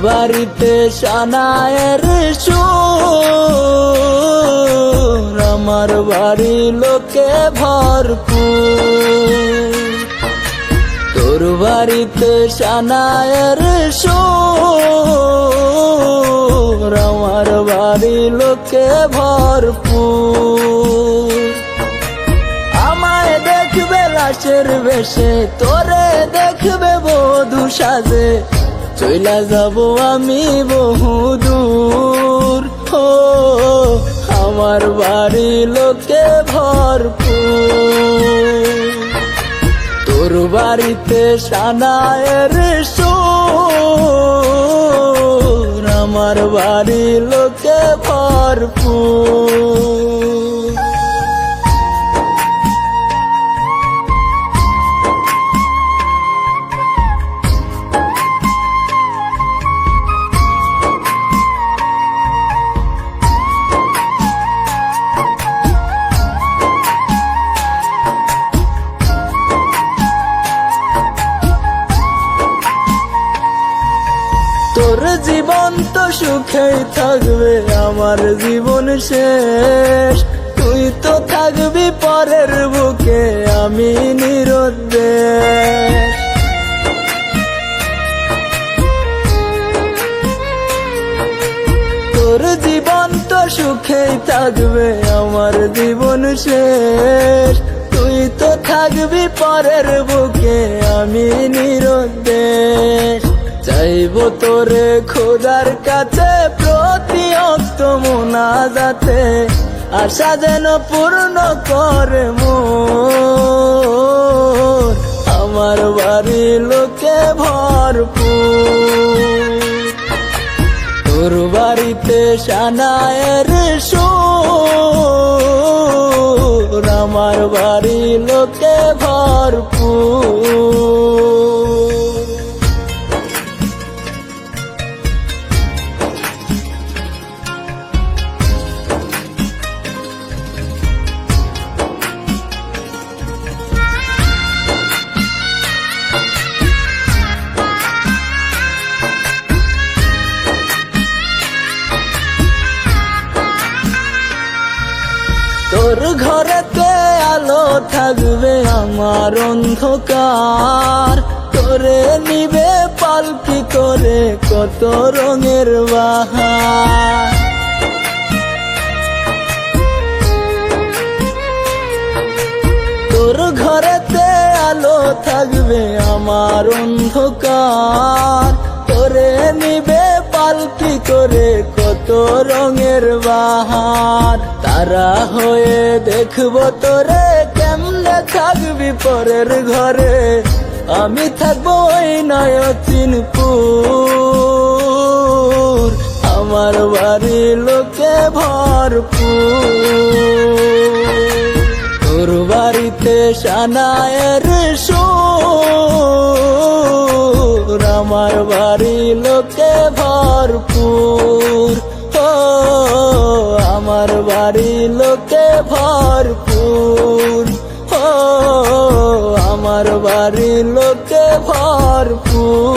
বাড়িতে সানায়ের সুর, আমার বাড়ি লোকে ভরপুর। তোর বাড়িতে সানায়ের সুর, আমার বাড়ি লোকে ভরপুর। আমায় দেখবে লাশের বেশে, তোরে দেখবে বধূ সাজে, চইলা যাব আমি বহুদূর। ও আমার বাড়ি লোকে ভরপুর। তোর বাড়িতে সানায়ের সুর, আমার বাড়ি লোকে ভরপুর। তোর জীবন তো সুখেই থাকবে, আমার জীবন শেষ। তুই তো থাকবি পরের বুকে, আমি নিরুদ্দেশ। তোর জীবন তো সুখেই থাকবে, আমার জীবন শেষ। তুই তো থাকবি পরের বুকে, আমি নিরুদ্দেশ। চাইব তোরে খোদার কাছে প্রতি অক্ত মোনাজাতে, আশা যেন পূর্ণ করে মোর, আমার বাড়ি লোকে ভরপুর। তোর বাড়িতে সানায়ের সুর, আমার বাড়ি লোকে ভরপুর। তোর ঘরেতে আলো থাকবে, আমার অন্ধকার। তোরে নিবে পালকি করে কত রঙের বাহার। তোর ঘরেতে আলো থাকবে, আমার অন্ধকার। তোরে নিবে পালকি করে কত রঙের বাহার। তারা হয়ে দেখবো তোরে, কেমনে থাকবি পরের ঘরে, আমি থাকবো ওই নয়চিনপুর, আমার বাড়ি লোকে ভরপুর। তোর বাড়িতে সানায়ের সুর, আমার বাড়ি লোকে ভরপুর। ও আমার বাড়ি লোকে ভরপুর। ও আমার বাড়ি লোকে ভরপুর।